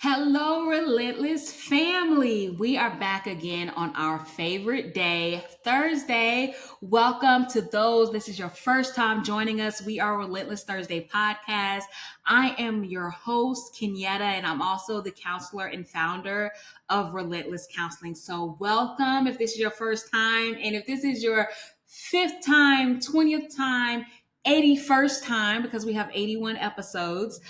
Hello, Relentless family. We are back again on our favorite day, Thursday. Welcome to those. This is your first time joining us. We are Relentless Thursday podcast. I am your host, Kenyetta, and I'm also the counselor and founder of Relentless Counseling. So, welcome if this is your first time, and if this is your fifth time, 20th time, 81st time, because we have 81 episodes,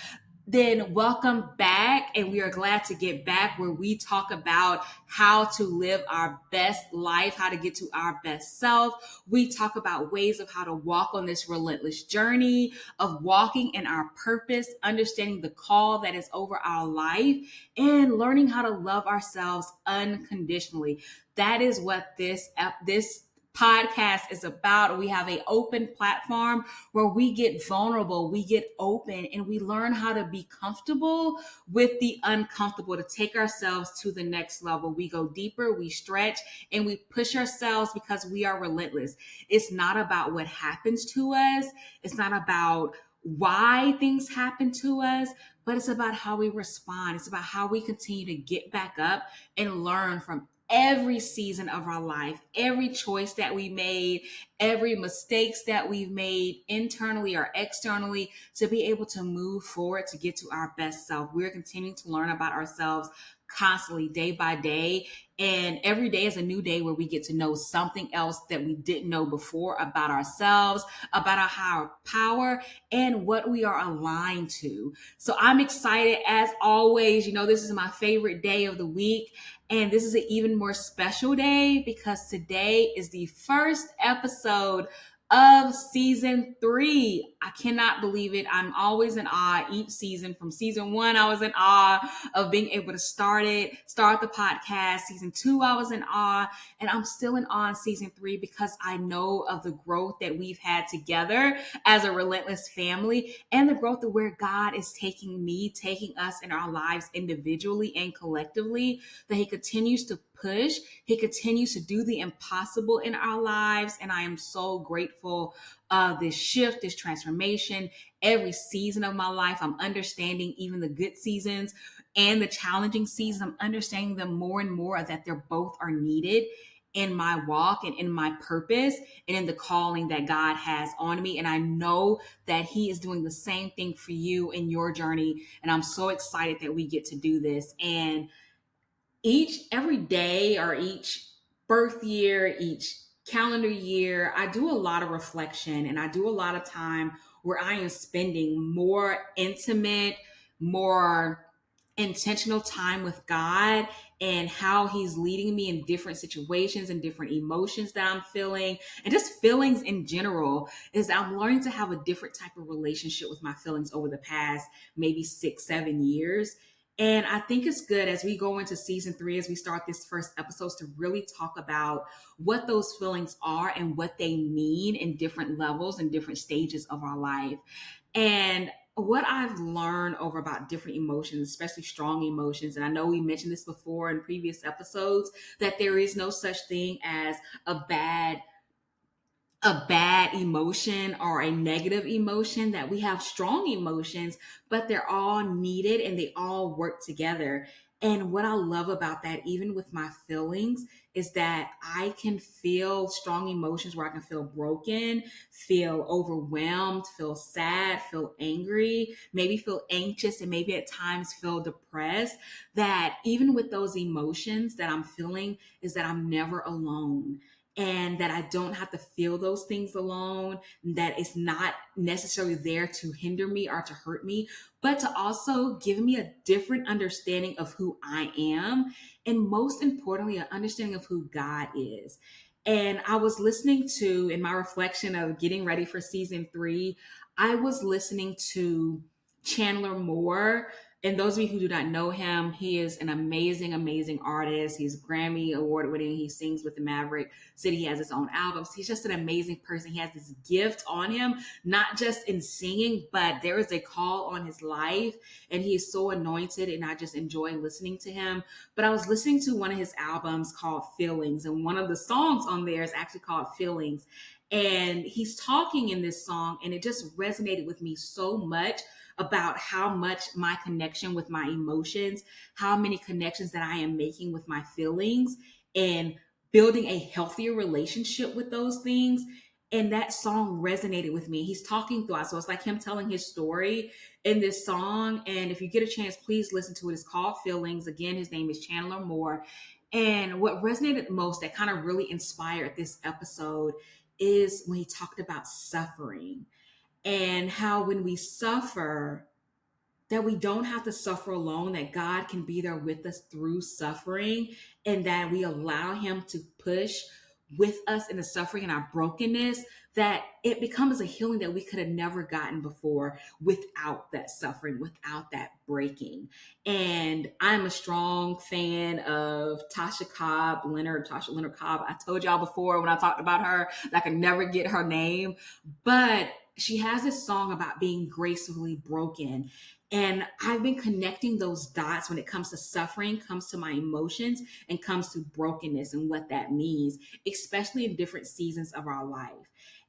then welcome back. And we are glad to get back where we talk about how to live our best life, how to get to our best self. We talk about ways of how to walk on this relentless journey of walking in our purpose, understanding the call that is over our life, and learning how to love ourselves unconditionally. That is what this podcast is about. We have an open platform where we get vulnerable, we get open, and we learn how to be comfortable with the uncomfortable, to take ourselves to the next level. We go deeper, we stretch, and we push ourselves because we are relentless. It's not about what happens to us. It's not about why things happen to us, but it's about how we respond. It's about how we continue to get back up and learn from every season of our life, every choice that we made, every mistakes that we've made internally or externally, to be able to move forward to get to our best self. We're continuing to learn about ourselves constantly, day by day. And every day is a new day where we get to know something else that we didn't know before about ourselves, about our higher power, and what we are aligned to. So I'm excited as always. You know, this is my favorite day of the week. And this is an even more special day because today is the first episode of season 3. I cannot believe it. I'm always in awe each season. From season 1, I was in awe of being able to start the podcast. Season 2, I was in awe, and I'm still in awe in season 3 because I know of the growth that we've had together as a relentless family, and the growth of where God is taking us in our lives individually and collectively, that He continues to push. He continues to do the impossible in our lives. And I am so grateful of this shift, this transformation. Every season of my life, I'm understanding, even the good seasons and the challenging seasons, I'm understanding them more and more, that they're both are needed in my walk and in my purpose and in the calling that God has on me. And I know that He is doing the same thing for you in your journey. And I'm so excited that we get to do this. And every day, or each birth year, each calendar year, I do a lot of reflection, and I do a lot of time where I am spending more intimate, more intentional time with God, and how He's leading me in different situations and different emotions that I'm feeling, and just feelings in general. Is I'm learning to have a different type of relationship with my feelings over the past maybe 6-7 years. And I think it's good as we go into season 3, as we start this first episodes, to really talk about what those feelings are and what they mean in different levels and different stages of our life. And what I've learned over about different emotions, especially strong emotions, and I know we mentioned this before in previous episodes, that there is no such thing as a bad emotion or a negative emotion, that we have strong emotions, but they're all needed and they all work together. And what I love about that, even with my feelings, is that I can feel strong emotions where I can feel broken, feel overwhelmed, feel sad, feel angry, maybe feel anxious, and maybe at times feel depressed. That even with those emotions that I'm feeling, is that I'm never alone, and that I don't have to feel those things alone, that it's not necessarily there to hinder me or to hurt me, but to also give me a different understanding of who I am. And most importantly, an understanding of who God is. And I was listening to, in my reflection of getting ready for season 3, I was listening to Chandler Moore. And those of you who do not know him, he is an amazing, amazing artist. He's Grammy award winning. He sings with the Maverick City. He has his own albums. He's just an amazing person. He has this gift on him, not just in singing, but there is a call on his life, and he is so anointed, and I just enjoy listening to him. But I was listening to one of his albums called Feelings, and one of the songs on there is actually called Feelings. And he's talking in this song, and it just resonated with me so much about how much my connection with my emotions, how many connections that I am making with my feelings, and building a healthier relationship with those things. And that song resonated with me. He's talking through it. So it's like him telling his story in this song. And if you get a chance, please listen to it. It's called Feelings. Again, his name is Chandler Moore. And what resonated most, that kind of really inspired this episode, is when he talked about suffering and how when we suffer, that we don't have to suffer alone, that God can be there with us through suffering, and that we allow him to push with us in the suffering and our brokenness, that it becomes a healing that we could have never gotten before without that suffering, without that breaking. And I'm a strong fan of Tasha Leonard Cobb. I told y'all before when I talked about her that I could never get her name, but she has this song about being gracefully broken. And I've been connecting those dots when it comes to suffering, comes to my emotions, and comes to brokenness and what that means, especially in different seasons of our life.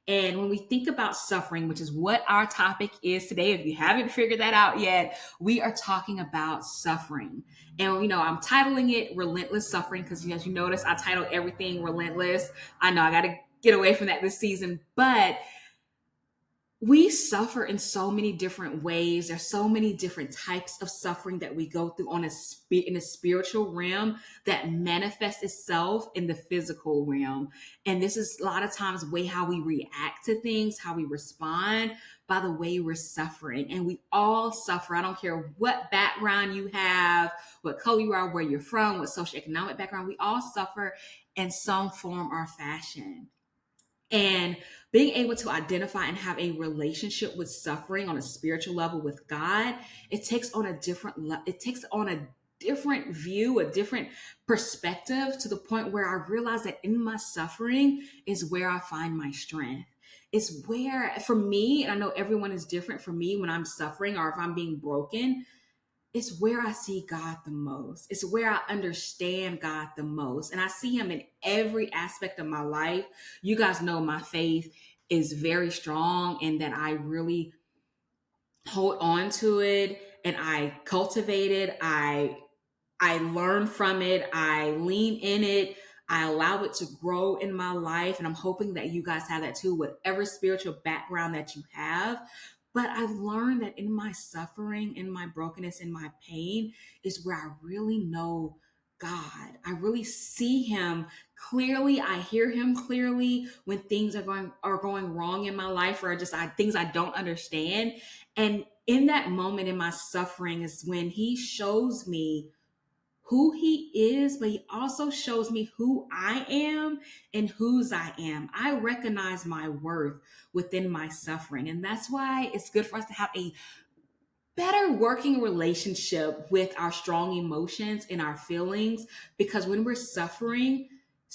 And when we think about suffering, which is what our topic is today, if you haven't figured that out yet, we are talking about suffering. And, I'm titling it Relentless Suffering because, as you notice, I title everything Relentless. I know I got to get away from that this season, but we suffer in so many different ways. There's so many different types of suffering that we go through in a spiritual realm that manifests itself in the physical realm. And this is a lot of times the way how we react to things, how we respond by the way we're suffering. And we all suffer. I don't care what background you have, what color you are, where you're from, what socioeconomic background, we all suffer in some form or fashion. And being able to identify and have a relationship with suffering on a spiritual level with God, it takes on a different view, a different perspective, to the point where I realize that in my suffering is where I find my strength. It's where, for me, and I know everyone is different, for me, when I'm suffering or if I'm being broken, it's where I see God the most. It's where I understand God the most. And I see him in every aspect of my life. You guys know my faith is very strong and that I really hold on to it and I cultivate it. I learn from it. I lean in it. I allow it to grow in my life. And I'm hoping that you guys have that too, whatever spiritual background that you have. But I learned that in my suffering, in my brokenness, in my pain is where I really know God. I really see him clearly. I hear him clearly when things are going wrong in my life, or things I don't understand. And in that moment in my suffering is when he shows me who he is, but he also shows me who I am and whose I am. I recognize my worth within my suffering. And that's why it's good for us to have a better working relationship with our strong emotions and our feelings, because when we're suffering,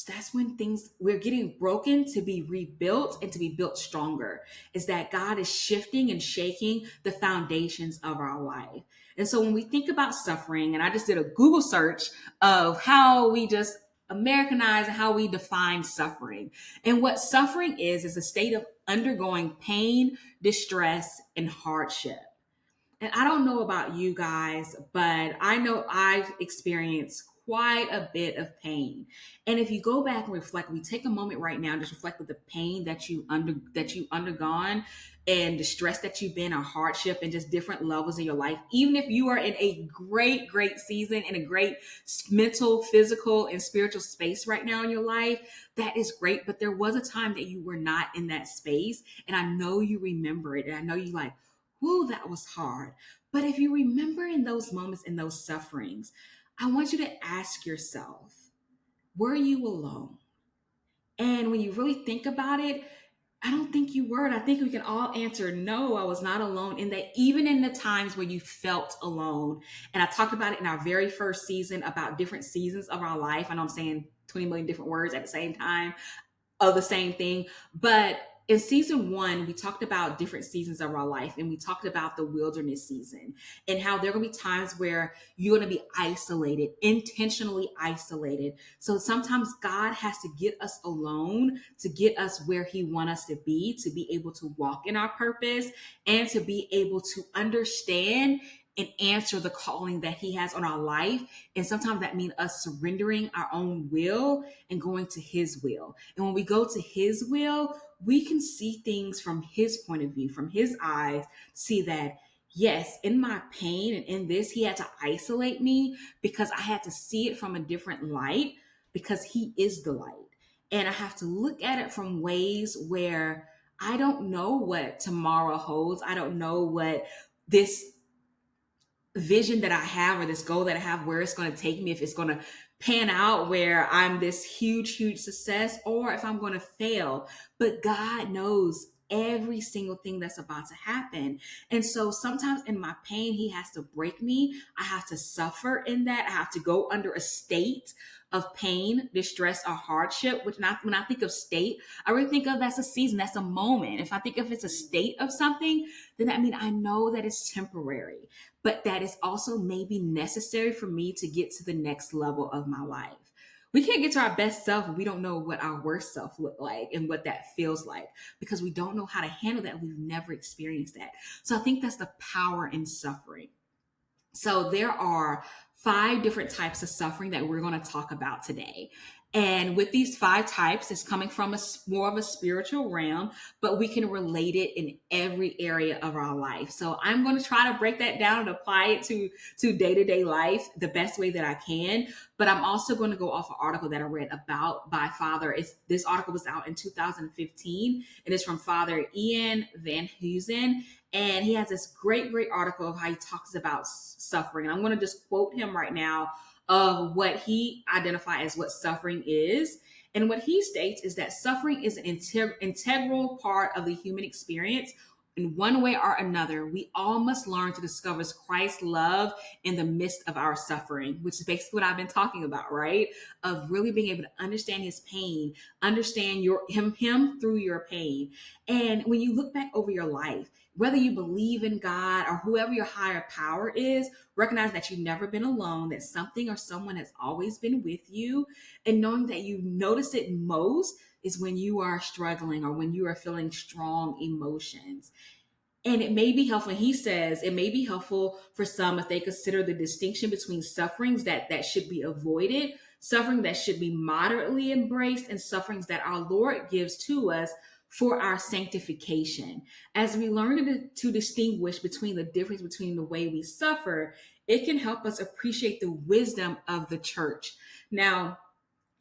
that's when we're getting broken to be rebuilt and to be built stronger. Is that God is shifting and shaking the foundations of our life. And so when we think about suffering, and I just did a Google search of how we just Americanize and how we define suffering. And what suffering is a state of undergoing pain, distress, and hardship. And I don't know about you guys, but I know I've experienced quite a bit of pain. And if you go back and reflect, we take a moment right now, just reflect with the pain that you undergone and the stress that you've been, or hardship, and just different levels of your life. Even if you are in a great, great season, in a great mental, physical, and spiritual space right now in your life, that is great. But there was a time that you were not in that space. And I know you remember it. And I know you like, whoo, that was hard. But if you remember in those moments, in those sufferings, I want you to ask yourself, were you alone? And when you really think about it, I don't think you were. And I think we can all answer, no, I was not alone. In that, even in the times where you felt alone, and I talked about it in our very first season about different seasons of our life. I know I'm saying 20 million different words at the same time of the same thing, but in season one, we talked about different seasons of our life, and we talked about the wilderness season and how there are going to be times where you're going to be isolated, intentionally isolated. So sometimes God has to get us alone to get us where He wants us to be able to walk in our purpose and to be able to understand and answer the calling that He has on our life. And sometimes that means us surrendering our own will and going to His will. And when we go to His will, we can see things from His point of view, from His eyes, see that, yes, in my pain and in this, He had to isolate me because I had to see it from a different light because He is the light. And I have to look at it from ways where I don't know what tomorrow holds. I don't know what this vision that I have or this goal that I have, where it's going to take me, if it's going to pan out where I'm this huge, huge success, or if I'm going to fail. But God knows every single thing that's about to happen. And so sometimes in my pain, He has to break me. I have to suffer in that. I have to go under a state of pain, distress, or hardship, which when I think of state, I really think of that's a season, that's a moment. If I think if it's a state of something, then that means I know that it's temporary, but that is also maybe necessary for me to get to the next level of my life. We can't get to our best self if we don't know what our worst self look like and what that feels like, because we don't know how to handle that. We've never experienced that. So I think that's the power in suffering. So there are 5 different types of suffering that we're going to talk about today. And with these 5 types, it's coming from more of a spiritual realm, but we can relate it in every area of our life. So I'm going to try to break that down and apply it to day-to-day life the best way that I can. But I'm also going to go off an article that I read about by Father. This article was out in 2015, and it's from Father Ian Van Heusen. And he has this great, great article of how he talks about suffering. And I'm going to just quote him right now of what he identified as what suffering is. And what he states is that suffering is an integral part of the human experience. In one way or another, we all must learn to discover Christ's love in the midst of our suffering, which is basically what I've been talking about, right? Of really being able to understand His pain, understand him through your pain. And when you look back over your life, whether you believe in God or whoever your higher power is, recognize that you've never been alone, that something or someone has always been with you. And knowing that you notice it most is when you are struggling or when you are feeling strong emotions. And it may be helpful, he says, it may be helpful for some if they consider the distinction between sufferings that should be avoided, suffering that should be moderately embraced, and sufferings that our Lord gives to us for our sanctification. As we learn to distinguish between the difference between the way we suffer, it can help us appreciate the wisdom of the church. Now,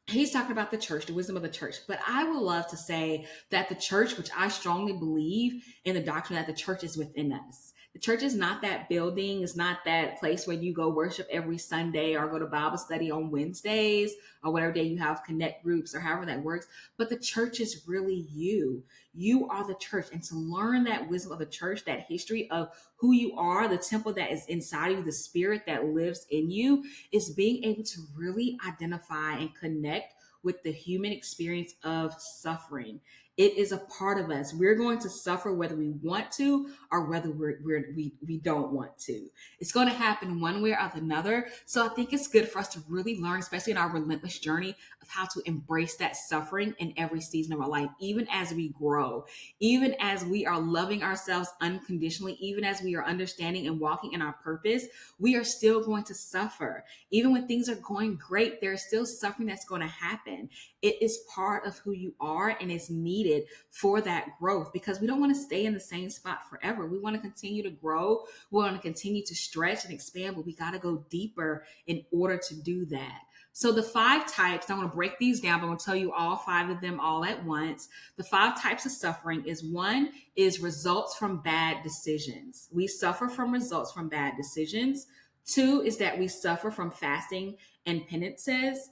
he's talking about the church, the wisdom of the church. But I would love to say that the church, which I strongly believe in the doctrine that the church is within us. The church is not that building. It's not that place where you go worship every Sunday or go to Bible study on Wednesdays or whatever day you have connect groups or however that works. But the church is really you. You are the church. And to learn that wisdom of the church, that history of who you are, the temple that is inside of you, the spirit that lives in you, is being able to really identify and connect with the human experience of suffering. It is a part of us. We're going to suffer whether we want to or whether we don't want to. It's going to happen one way or another. So I think it's good for us to really learn, especially in our relentless journey, of how to embrace that suffering in every season of our life, even as we grow, even as we are loving ourselves unconditionally, even as we are understanding and walking in our purpose, we are still going to suffer. Even when things are going great, there's still suffering that's going to happen. It is part of who you are, and it's needed for that growth, because we don't want to stay in the same spot forever. We want to continue to grow. We want to continue to stretch and expand, but we got to go deeper in order to do that. So the 5 types, I'm going to break these down, but I'm going to tell you all 5 of them all at once. The 5 types of suffering is: 1 is results from bad decisions. We suffer from results from bad decisions. 2 is that we suffer from fasting and penances.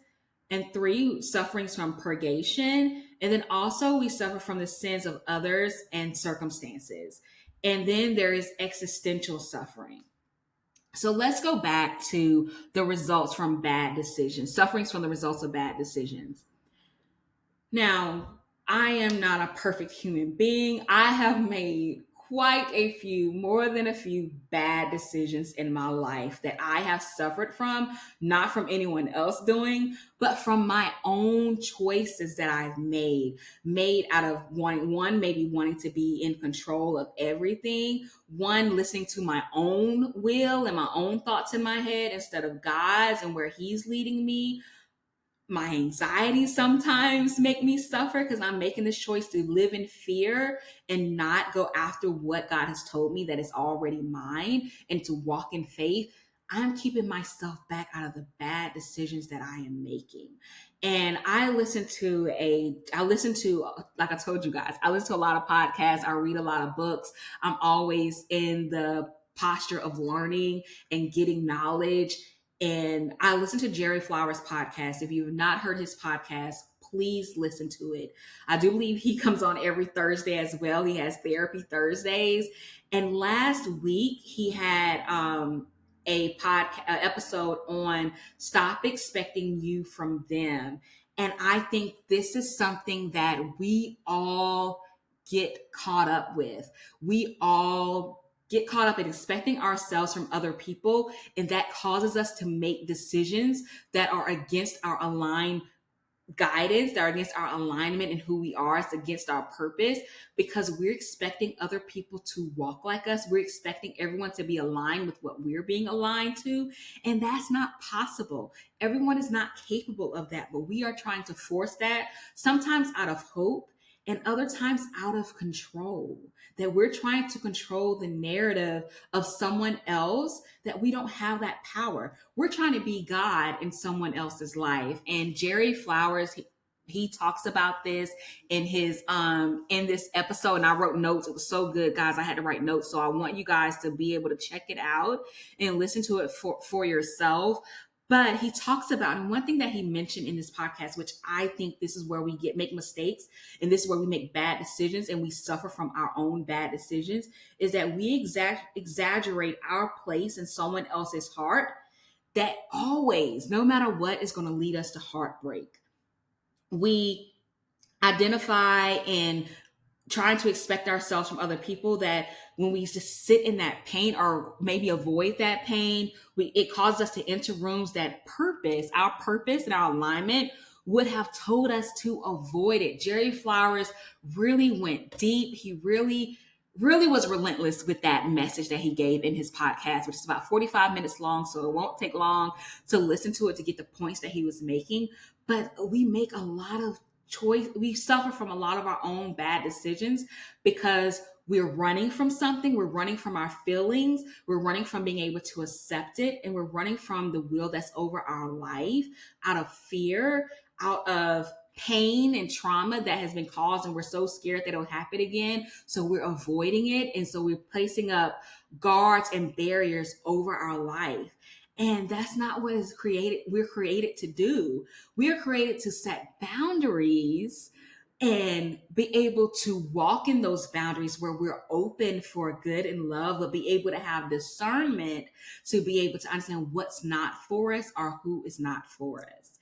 And 3, sufferings from purgation. And then also we suffer from the sins of others and circumstances. And then there is existential suffering. So let's go back to the results from bad decisions, sufferings from the results of bad decisions. Now, I am not a perfect human being. I have made quite a few, more than a few bad decisions in my life that I have suffered from, not from anyone else doing, but from my own choices that I've made out of one, maybe wanting to be in control of everything, one, listening to my own will and my own thoughts in my head instead of God's and where He's leading me. My anxiety sometimes make me suffer because I'm making this choice to live in fear and not go after what God has told me that is already mine and to walk in faith. I'm keeping myself back out of the bad decisions that I am making. And like I told you guys, I listen to a lot of podcasts. I read a lot of books. I'm always in the posture of learning and getting knowledge, and I listened to Jerry Flowers' podcast. If you've not heard his podcast, please listen to it. I do believe he comes on every Thursday as well. He has Therapy Thursdays. And last week he had a podcast episode on stop expecting you from them. And I think this is something that we all get caught up with. We all get caught up in expecting ourselves from other people, and that causes us to make decisions that are against our aligned guidance, that are against our alignment and who we are. It's against our purpose because we're expecting other people to walk like us. We're expecting everyone to be aligned with what we're being aligned to, and that's not possible. Everyone is not capable of that, but we are trying to force that, sometimes out of hope and other times out of control, that we're trying to control the narrative of someone else, that we don't have that power. We're trying to be God in someone else's life. And Jerry Flowers, he talks about this in his in this episode, and I wrote notes. It was so good, guys. I had to write notes, so I want you guys to be able to check it out and listen to it for yourself. But he talks about, and one thing that he mentioned in this podcast, which I think this is where we make mistakes, and this is where we make bad decisions and we suffer from our own bad decisions, is that we exaggerate our place in someone else's heart, that always, no matter what, is going to lead us to heartbreak. We identify in trying to expect ourselves from other people, that when we just sit in that pain or maybe avoid that pain, it causes us to enter rooms that our purpose and our alignment would have told us to avoid it. Jerry Flowers really went deep. He really was relentless with that message that he gave in his podcast, which is about 45 minutes long. So it won't take long to listen to it to get the points that he was making. But we make a lot of we suffer from a lot of our own bad decisions because we're running from something. We're running from our feelings. We're running from being able to accept it. And we're running from the will that's over our life out of fear, out of pain and trauma that has been caused. And we're so scared that it'll happen again. So we're avoiding it. And so we're placing up guards and barriers over our life. And that's not what we're created to do. We are created to set boundaries and be able to walk in those boundaries where we're open for good and love, but be able to have discernment to be able to understand what's not for us or who is not for us.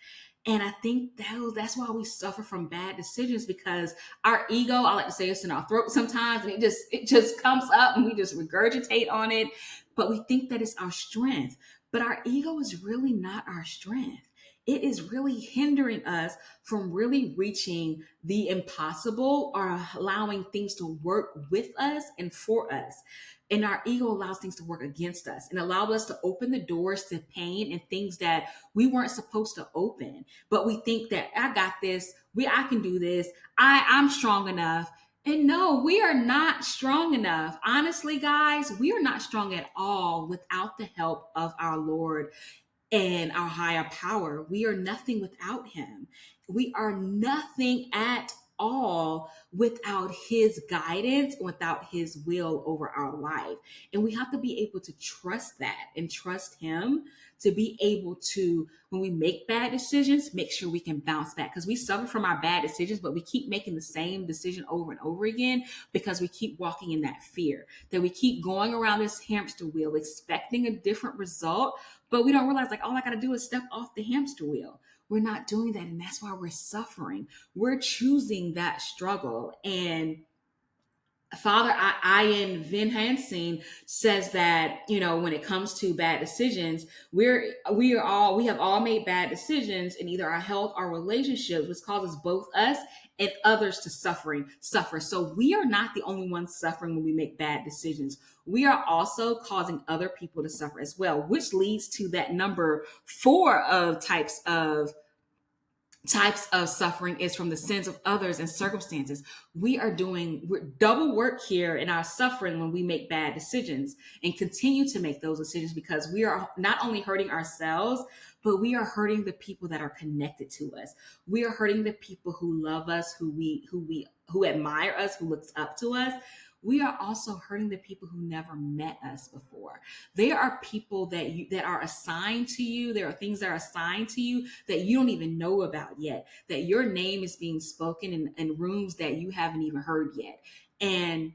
And I think that's why we suffer from bad decisions, because our ego, I like to say, it's in our throat sometimes, and it just comes up and we just regurgitate on it. But we think that it's our strength. But our ego is really not our strength. It is really hindering us from really reaching the impossible or allowing things to work with us and for us. And our ego allows things to work against us and allow us to open the doors to pain and things that we weren't supposed to open. But we think that I got this, I can do this, I'm strong enough. And no, we are not strong enough. Honestly, guys, we are not strong at all without the help of our Lord and our higher power. We are nothing without him. We are nothing at all without his guidance, without his will over our life. And we have to be able to trust that and trust him to be able to, when we make bad decisions, make sure we can bounce back, because we suffer from our bad decisions, but we keep making the same decision over and over again because we keep walking in that fear, that we keep going around this hamster wheel expecting a different result, but we don't realize, like, all I got to do is step off the hamster wheel. We're not doing that. And that's why we're suffering. We're choosing that struggle. And Father Ian Van Hansing says that, when it comes to bad decisions, we have all made bad decisions in either our health or relationships, which causes both us and others to suffer. So we are not the only ones suffering when we make bad decisions. We are also causing other people to suffer as well, which leads to that number 4 of types of suffering is from the sins of others and circumstances. We're double work here in our suffering when we make bad decisions and continue to make those decisions, because we are not only hurting ourselves, but we are hurting the people that are connected to us. We are hurting the people who love us, who admire us, who looks up to us. We are also hurting the people who never met us before. There are people that are assigned to you. There are things that are assigned to you that you don't even know about yet, that your name is being spoken in rooms that you haven't even heard yet. And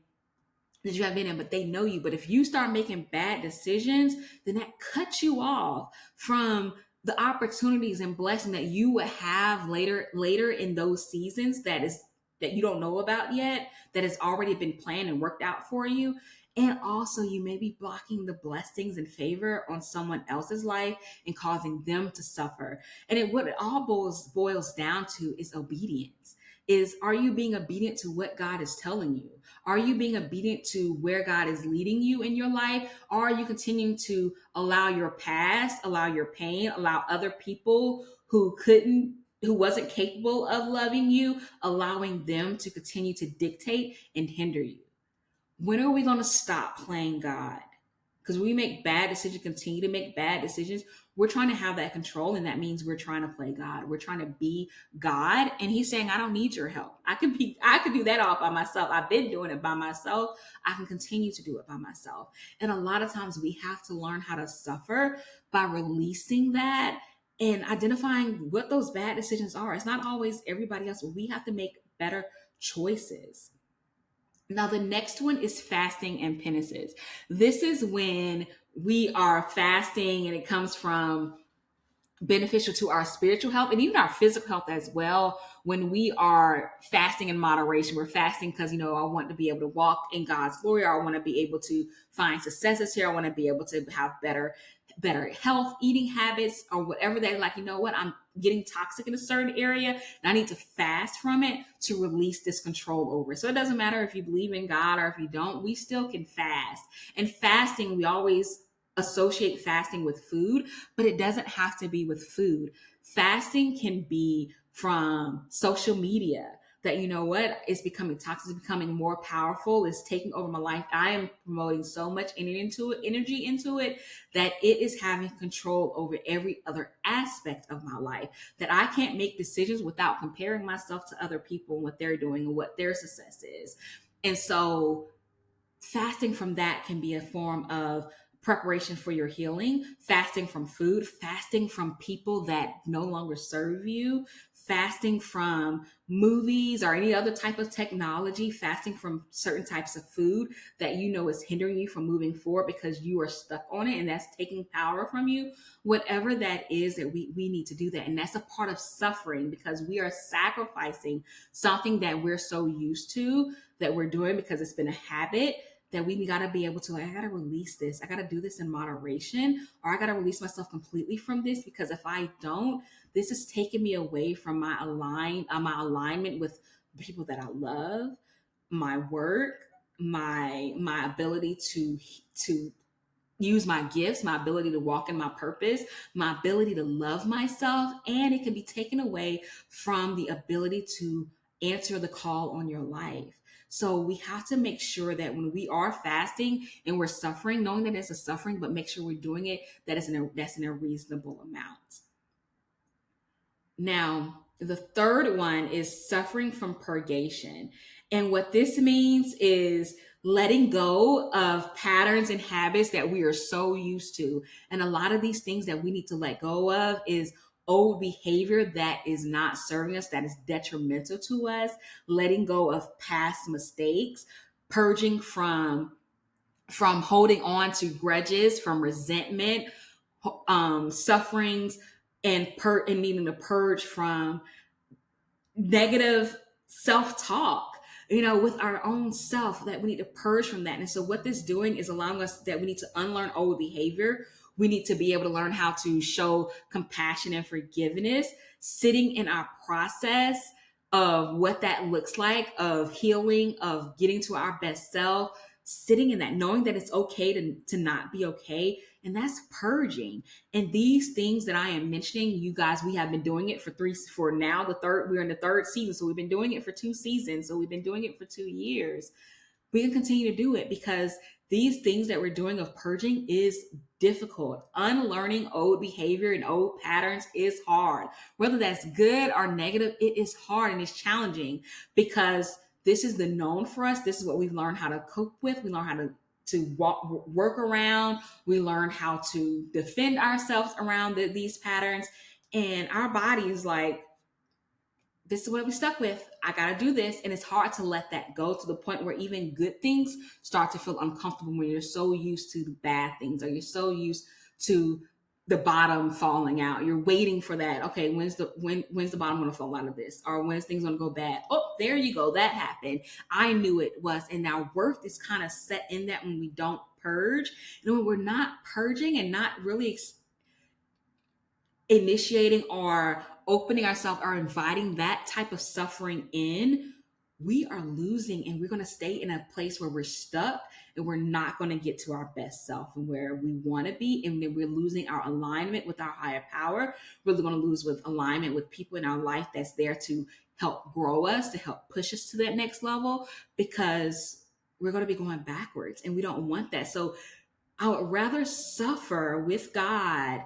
that you have been in, but they know you. But if you start making bad decisions, then that cuts you off from the opportunities and blessing that you would have later in those seasons that you don't know about yet, that has already been planned and worked out for you. And also, you may be blocking the blessings and favor on someone else's life and causing them to suffer. And what it all boils down to is obedience. Are you being obedient to what God is telling you? Are you being obedient to where God is leading you in your life? Or are you continuing to allow your past, allow your pain, allow other people who wasn't capable of loving you, allowing them to continue to dictate and hinder you? When are we going to stop playing God? Because we make bad decisions, continue to make bad decisions, we're trying to have that control, and that means we're trying to play God. We're trying to be God, and He's saying, I don't need your help. I could do that all by myself. I've been doing it by myself. I can continue to do it by myself. And a lot of times we have to learn how to suffer by releasing that and identifying what those bad decisions are. It's not always everybody else, but we have to make better choices. Now, the next one is fasting and penances. This is when we are fasting and it comes from beneficial to our spiritual health and even our physical health as well. When we are fasting in moderation, we're fasting because, I want to be able to walk in God's glory, or I want to be able to find successes here. I want to be able to have better health, eating habits, or whatever they like. I'm getting toxic in a certain area and I need to fast from it to release this control over it. So it doesn't matter if you believe in God or if you don't, we still can fast. And fasting, we always associate fasting with food, but it doesn't have to be with food. Fasting can be from social media, that it's becoming toxic, it's becoming more powerful, it's taking over my life. I am promoting so much energy into it that it is having control over every other aspect of my life, that I can't make decisions without comparing myself to other people and what they're doing and what their success is. And so fasting from that can be a form of preparation for your healing, fasting from food, fasting from people that no longer serve you, fasting from movies or any other type of technology, fasting from certain types of food that is hindering you from moving forward because you are stuck on it and that's taking power from you. Whatever that is, that we need to do that. And that's a part of suffering, because we are sacrificing something that we're so used to, that we're doing because it's been a habit, that we got to be able to, I got to release this. I got to do this in moderation, or I got to release myself completely from this, because if I don't, this is taking me away from my alignment with the people that I love, my work, my ability to use my gifts, my ability to walk in my purpose, my ability to love myself, and it can be taken away from the ability to answer the call on your life. So we have to make sure that when we are fasting and we're suffering, knowing that it's a suffering, but make sure we're doing it that's in a reasonable amount. Now, the third one is suffering from purgation. And what this means is letting go of patterns and habits that we are so used to. And a lot of these things that we need to let go of is old behavior that is not serving us, that is detrimental to us, letting go of past mistakes, purging from holding on to grudges, from resentment, sufferings, and needing to purge from negative self-talk, with our own self, that we need to purge from that. And so what this doing is allowing us that we need to unlearn old behavior. We need to be able to learn how to show compassion and forgiveness, sitting in our process of what that looks like, of healing, of getting to our best self, sitting in that, knowing that it's okay to not be okay. And that's purging. And these things that I am mentioning, you guys, we have been doing it for now we're in the third season. So we've been doing it for 2 seasons. So we've been doing it for 2 years. We can continue to do it because these things that we're doing of purging is difficult. Unlearning old behavior and old patterns is hard. Whether that's good or negative, it is hard and it's challenging because this is the known for us. This is what we've learned how to cope with. We learn how to work around. We learn how to defend ourselves around these patterns. And our body is like, this is what we stuck with. I got to do this. And it's hard to let that go, to the point where even good things start to feel uncomfortable when you're so used to the bad things, or you're so used to the bottom falling out. You're waiting for that. Okay, when's the bottom going to fall out of this? Or when's things going to go bad? Oh, there you go. That happened. I knew it was. And our worth is kind of set in that when we don't purge. And when we're not purging and not really initiating or opening ourselves or inviting that type of suffering in, we are losing, and we're going to stay in a place where we're stuck, and we're not going to get to our best self and where we want to be. And then we're losing our alignment with our higher power. We're going to lose with alignment with people in our life that's there to help grow us, to help push us to that next level, because we're going to be going backwards, and we don't want that. So I would rather suffer with God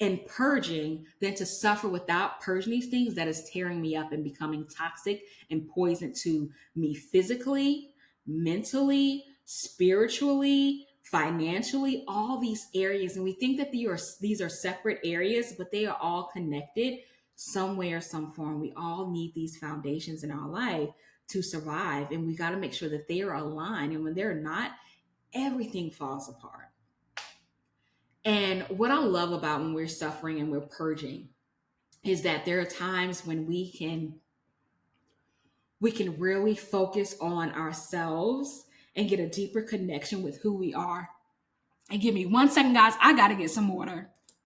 and purging than to suffer without purging these things that is tearing me up and becoming toxic and poison to me physically, mentally, spiritually, financially, all these areas. And we think that these are separate areas, but they are all connected some way or some form. We all need these foundations in our life to survive, and we got to make sure that they are aligned. And when they're not, everything falls apart. And what I love about when we're suffering and we're purging is that there are times when we can really focus on ourselves and get a deeper connection with who we are. And give me 1 second, guys. I got to get some water.